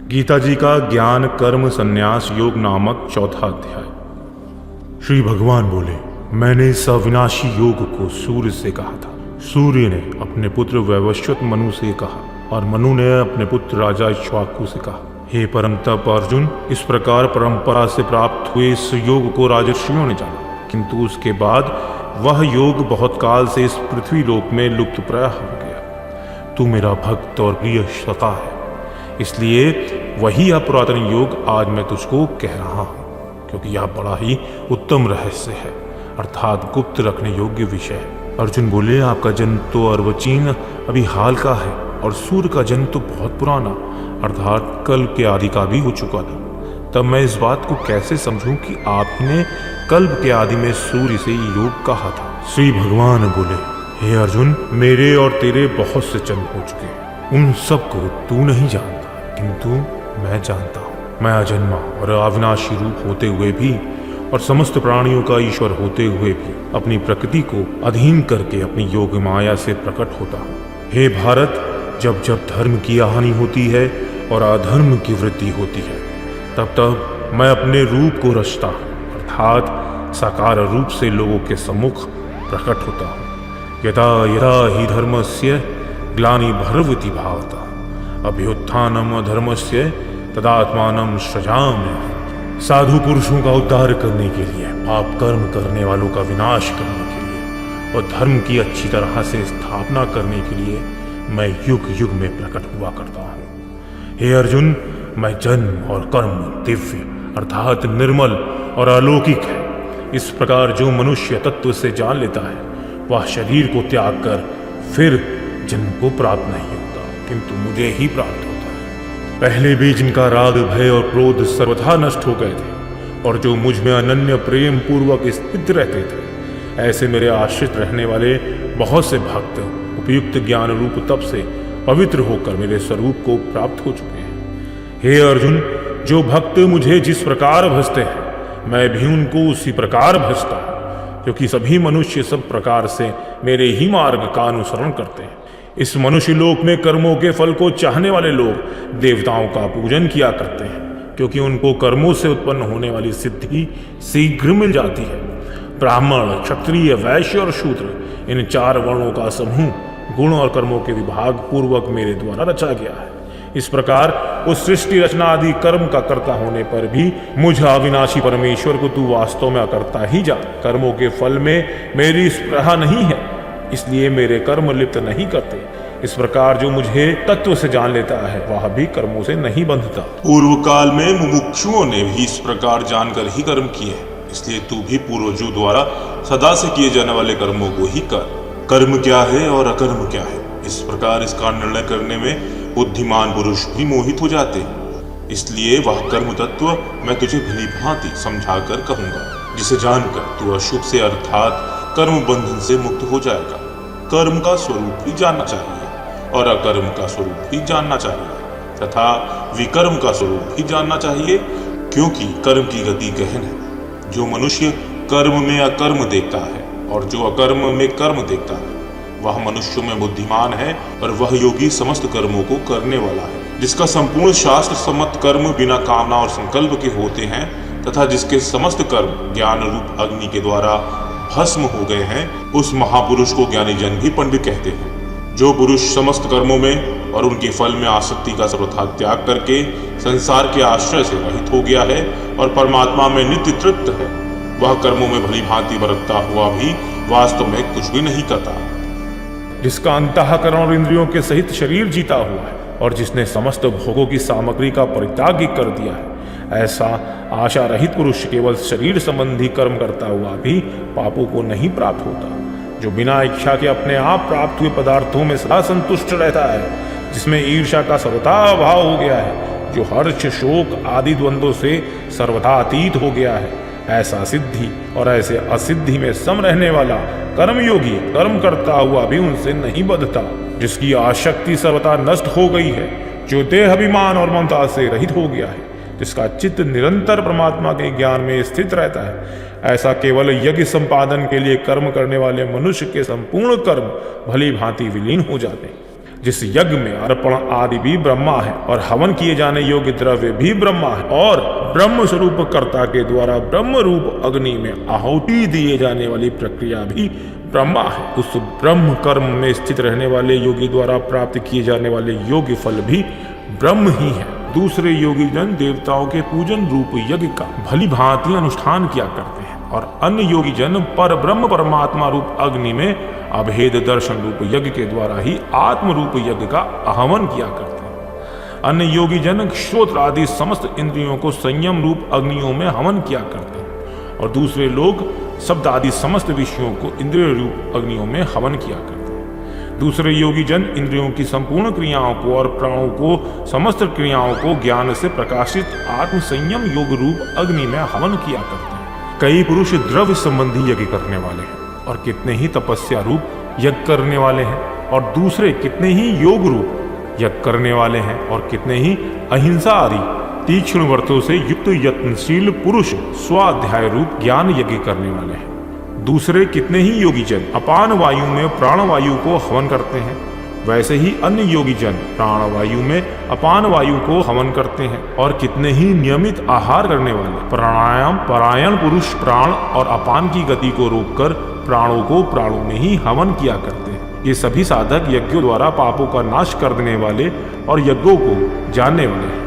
गीता जी का ज्ञान कर्म संन्यास योग नामक चौथा अध्याय। श्री भगवान बोले, मैंने इस अविनाशी योग को सूर्य से कहा था। सूर्य ने अपने पुत्र वैवस्वत मनु से कहा और मनु ने अपने पुत्र राजा इक्ष्वाकु से कहा, हे परम तप अर्जुन, इस प्रकार परंपरा से प्राप्त हुए इस योग को राजर्षियों ने जाना, किंतु उसके बाद वह योग बहुत काल से इस पृथ्वी लोक में लुप्त प्राय हो गया। तू मेरा भक्त और प्रिय सता है, इसलिए वही यह पुरातन योग आज मैं तुझको कह रहा हूं, क्योंकि यह बड़ा ही उत्तम रहस्य है, अर्थात गुप्त रखने योग्य विषय है। अर्जुन बोले, आपका जन्म तो अर्वचीन अभी हाल का है और सूर्य का जन्म तो बहुत पुराना अर्थात कल्प के आदि का भी हो चुका था। तब मैं इस बात को कैसे समझूं कि आप ही ने कल्प के आदि में सूर्य से योग कहा था। श्री भगवान बोले, हे अर्जुन, मेरे और तेरे बहुत से जन्म हो चुके हैं, उन सबको तू नहीं जानता, किंतु मैं जानता हूँ। मैं अजन्मा और अविनाशी रूप होते हुए भी और समस्त प्राणियों का ईश्वर होते हुए भी अपनी प्रकृति को अधीन करके अपनी योग माया से प्रकट होता हूँ। हे भारत, जब जब धर्म की हानि होती है और अधर्म की वृद्धि होती है, तब तब मैं अपने रूप को रचता हूँ, अर्थात साकार रूप से लोगों के सम्मुख प्रकट होता हूँ। यदा यदा ही धर्मस्य ग्लानि भर्वति भारत, अभ्युत्थानम अधर्मस्य तदात्मानं सृजाम्यहम्। साधु पुरुषों का उद्धार करने के लिए, पाप कर्म करने वालों का विनाश करने के लिए और धर्म की अच्छी तरह से स्थापना करने के लिए मैं युग युग में प्रकट हुआ करता हूँ। हे अर्जुन, मैं जन्म और कर्म दिव्य अर्थात निर्मल और अलौकिक है। इस प्रकार जो मनुष्य तत्व से जान लेता है, वह शरीर को त्याग कर फिर जन्म को प्राप्त नहीं होता, किंतु मुझे ही प्राप्त होता है। पहले भी जिनका राग, भय और क्रोध सर्वथा नष्ट हो गए थे और जो मुझ में अनन्य प्रेम पूर्वक स्थित रहते थे, ऐसे मेरे आश्रित रहने वाले बहुत से भक्त उपयुक्त ज्ञान रूप तप से पवित्र होकर मेरे स्वरूप को प्राप्त हो चुके हैं। हे अर्जुन, जो भक्त मुझे जिस प्रकार भजते हैं, मैं भी उनको उसी प्रकार भजता हूँ, क्योंकि सभी मनुष्य सब प्रकार से मेरे ही मार्ग का अनुसरण करते हैं। इस मनुष्य लोक में कर्मों के फल को चाहने वाले लोग देवताओं का पूजन किया करते हैं, क्योंकि उनको कर्मों से उत्पन्न होने वाली सिद्धि शीघ्र मिल जाती है। ब्राह्मण, क्षत्रिय, वैश्य और शूद्र, इन चार वर्णों का समूह गुण और कर्मों के विभाग पूर्वक मेरे द्वारा रचा गया है। इस प्रकार उस सृष्टि रचना आदि कर्म का कर्ता होने पर भी मुझ अविनाशी परमेश्वर को तू वास्तव में अकर्ता ही जान। कर्मों के फल में मेरी स्पृहा नहीं है, इसलिए मेरे कर्म लिप्त नहीं करते। इस प्रकार जो मुझे तत्व से जान लेता है, वह भी कर्मों से नहीं बंधता। पूर्व काल में मुमुक्षुओं ने भी इस प्रकार जानकर ही कर्म किए हैं, इसलिए तू भी पूर्वजों द्वारा सदा से किए जाने वाले कर्मों को ही कर। कर्म क्या है और अकर्म क्या है, इस प्रकार इसका निर्णय करने में बुद्धिमान पुरुष भी मोहित हो जाते हैं। इसलिए वह कर्म तत्व मैं तुझे भली भांति समझा कर कहूंगा, जिसे जानकर तू अशुभ से अर्थात कर्म बंधन से मुक्त हो जाएगा। कर्म का स्वरूप भी जानना चाहिए और अकर्म का स्वरूप भी जानना चाहिए तथा विकर्म का स्वरूप भी जानना चाहिए, क्योंकि कर्म की गति गहन है। जो मनुष्य कर्म में अकर्म देखता है और जो अकर्म में कर्म देखता है, वह मनुष्यों में बुद्धिमान है और वह योगी समस्त कर्मों को करने वाला है। जिसका संपूर्ण शास्त्र सम्मत कर्म बिना कामना और संकल्प के होते हैं तथा जिसके समस्त कर्म ज्ञान रूप अग्नि के द्वारा भस्म हो गए हैं, उस महापुरुष को ज्ञानी जन भी पंडित कहते हैं। जो पुरुष समस्त कर्मों में और उनके फल में आसक्ति का सर्वथा त्याग करके संसार के आश्रय से रहित हो गया है और परमात्मा में नित्य तृप्त है, वह कर्मों में भली भांति बरतता हुआ भी वास्तव में कुछ भी नहीं करता। जिसका अंतःकरण और इंद्रियों के सहित शरीर जीता हुआ है और जिसने समस्त भोगों की सामग्री का परित्याग कर दिया है, ऐसा आशा रहित पुरुष केवल शरीर संबंधी कर्म करता हुआ भी पापों को नहीं प्राप्त होता। जो बिना इच्छा के अपने आप प्राप्त हुए पदार्थों में सदा संतुष्ट रहता है, जिसमें ईर्ष्या का सर्वथा अभाव हो गया है, जो हर्ष, शोक आदि द्वंद्वों से सर्वथा अतीत हो गया है, ऐसा सिद्धि और ऐसे असिद्धि में सम रहने वाला कर्मयोगी कर्म करता हुआ भी उनसे नहीं बंधता। जिसकी आसक्ति सर्वथा नष्ट हो गई है, जो देह अभिमान और ममता से रहित हो गया है, जिसका चित्त निरंतर परमात्मा के ज्ञान में स्थित रहता है, ऐसा केवल यज्ञ संपादन के लिए कर्म करने वाले मनुष्य के संपूर्ण कर्म भली भांति विलीन हो जाते हैं। जिस यज्ञ में अर्पण आदि भी ब्रह्मा है और हवन किए जाने योग्य द्रव्य भी ब्रह्मा है और ब्रह्म स्वरूप कर्ता के द्वारा ब्रह्म रूप अग्नि में आहुति दिए जाने वाली प्रक्रिया भी ब्रह्मा है। उस ब्रह्म कर्म में स्थित रहने वाले योगी द्वारा प्राप्त किए जाने वाले योग्य फल भी ब्रह्म ही है। दूसरे योगी जन देवताओं के पूजन रूप यज्ञ का भली भांति अनुष्ठान किया करते हैं और अन्य योगी जन पर ब्रह्म परमात्मा रूप अग्नि में अभेद दर्शन रूप यज्ञ के द्वारा ही आत्म रूप यज्ञ का आहवन किया करते हैं। अन्य योगी जन श्रोत्र आदि समस्त इंद्रियों को संयम रूप अग्नियों में हवन किया करते हैं और दूसरे लोग शब्द आदि समस्त विषयों को इंद्रिय रूप अग्नियों में हवन किया करते हैं। दूसरे योगी जन इंद्रियों की संपूर्ण क्रियाओं को और प्राणों को समस्त क्रियाओं को ज्ञान से प्रकाशित आत्म संयम योग रूप अग्नि में हवन किया करते हैं। कई पुरुष द्रव्य संबंधी यज्ञ करने वाले हैं और कितने ही तपस्या रूप यज्ञ करने वाले हैं और दूसरे कितने ही योग रूप यज्ञ करने वाले हैं और कितने ही अहिंसा आदि तीक्ष्ण व्रतों से युक्त यत्नशील पुरुष स्वाध्याय रूप ज्ञान यज्ञ करने वाले हैं। दूसरे कितने ही योगी जन अपान वायु में प्राणवायु को हवन करते हैं, वैसे ही अन्य योगी जन प्राणवायु में अपान वायु को हवन करते हैं और कितने ही नियमित आहार करने वाले प्राणायाम परायण पुरुष प्राण और अपान की गति को रोककर प्राणों को प्राणों में ही हवन किया करते हैं। ये सभी साधक यज्ञों द्वारा पापों का नाश कर देने वाले और यज्ञों को जानने वाले हैं।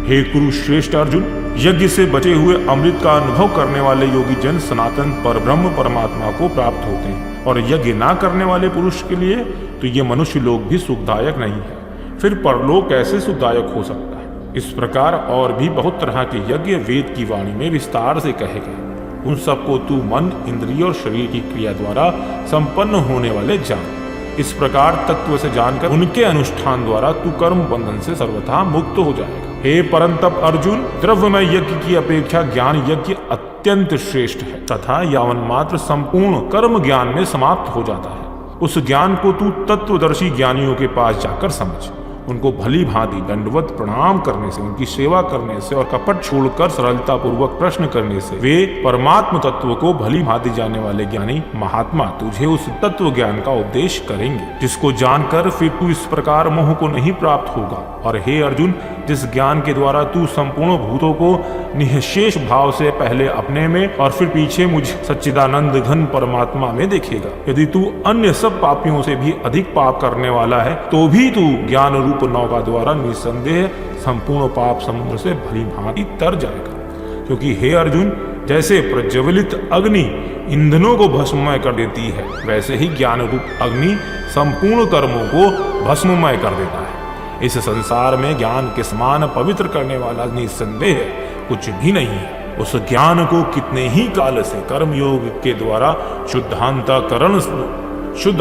हे कुरुश्रेष्ठ अर्जुन, यज्ञ से बचे हुए अमृत का अनुभव करने वाले योगी जन सनातन परब्रह्म परमात्मा को प्राप्त होते हैं और यज्ञ ना करने वाले पुरुष के लिए तो ये मनुष्य लोक भी सुखदायक नहीं है, फिर परलोक कैसे सुखदायक हो सकता है। इस प्रकार और भी बहुत तरह के यज्ञ वेद की वाणी में विस्तार से कहे गए। उन सबको तू मन इंद्रिय और शरीर की क्रिया द्वारा संपन्न होने वाले जान। इस प्रकार तत्व से जानकर उनके अनुष्ठान द्वारा तू कर्म बंधन से सर्वथा मुक्त हो जाएगा। हे परंतप अर्जुन, द्रव्यमय यज्ञ की अपेक्षा ज्ञान यज्ञ अत्यंत श्रेष्ठ है तथा यावन मात्र संपूर्ण कर्म ज्ञान में समाप्त हो जाता है। उस ज्ञान को तू तत्वदर्शी ज्ञानियों के पास जाकर समझ। उनको भली भांति दंडवत प्रणाम करने से, उनकी सेवा करने से और कपट छोड़कर सरलता पूर्वक प्रश्न करने से वे परमात्म तत्व को भली भांति जानने वाले ज्ञानी महात्मा तुझे उस तत्व ज्ञान का उपदेश करेंगे, जिसको जानकर फिर तू इस प्रकार मोह को नहीं प्राप्त होगा। और हे अर्जुन, जिस ज्ञान के द्वारा तू संपूर्ण भूतों को निःशेष भाव से पहले अपने में और फिर पीछे मुझ सच्चिदानंद घन परमात्मा में देखेगा, यदि तू अन्य सब पापियों से भी अधिक पाप करने वाला है तो भी तू ज्ञान रूप नौका द्वारा निसंदेह संपूर्ण पाप समुद्र से भली भांति तर जाएगा। क्योंकि हे अर्जुन, जैसे प्रज्वलित अग्नि ईंधनों को भस्ममय कर देती है, वैसे ही ज्ञान रूप अग्नि संपूर्ण कर्मों को भस्ममय कर देता है। इस संसार में ज्ञान के समान पवित्र करने वाला निसंदेह कुछ भी नहीं है। उस ज्ञान को कितने ही काल से कर्म योग के द्वारा शुद्ध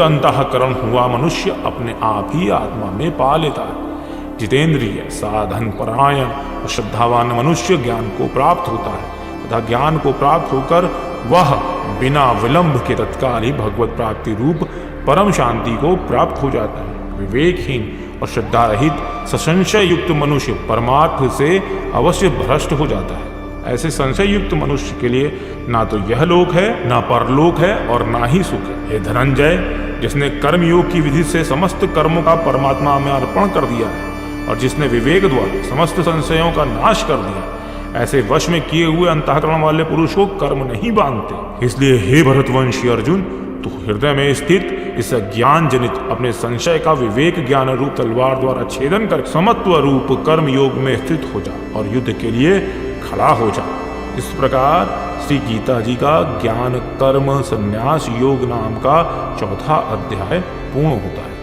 अंतःकरण हुआ मनुष्य अपने आप ही आत्मा में पा लेता है। जितेंद्रिय साधन परायण और श्रद्धावान मनुष्य ज्ञान को प्राप्त होता है तथा ज्ञान को प्राप्त होकर वह बिना विलंब के तत्काल ही भगवत प्राप्ति रूप परम शांति को प्राप्त हो जाता है। विवेकहीन और श्रद्धा रहित ससंशय युक्त मनुष्य परमार्थ से अवश्य भ्रष्ट हो जाता है। ऐसे संशय युक्त मनुष्य के लिए ना तो यह लोक है, ना परलोक है और ना ही सुख है। हे धनंजय, जिसने कर्म योग की विधि से समस्त कर्मों का परमात्मा में अर्पण कर दिया है और जिसने विवेक द्वारा समस्त संशयों का नाश कर दिया, ऐसे वश में किए हुए अंतःकरण वाले पुरुष को कर्म नहीं बांधते। इसलिए हे भरतवंशी अर्जुन, तू हृदय में स्थित इस ज्ञान जनित अपने संशय का विवेक ज्ञान रूप तलवार द्वारा छेदन कर समत्व रूप कर्म योग में स्थित हो जा और युद्ध के लिए खड़ा हो जा। इस प्रकार श्री गीता जी का ज्ञान कर्म संन्यास योग नाम का चौथा अध्याय पूर्ण होता है।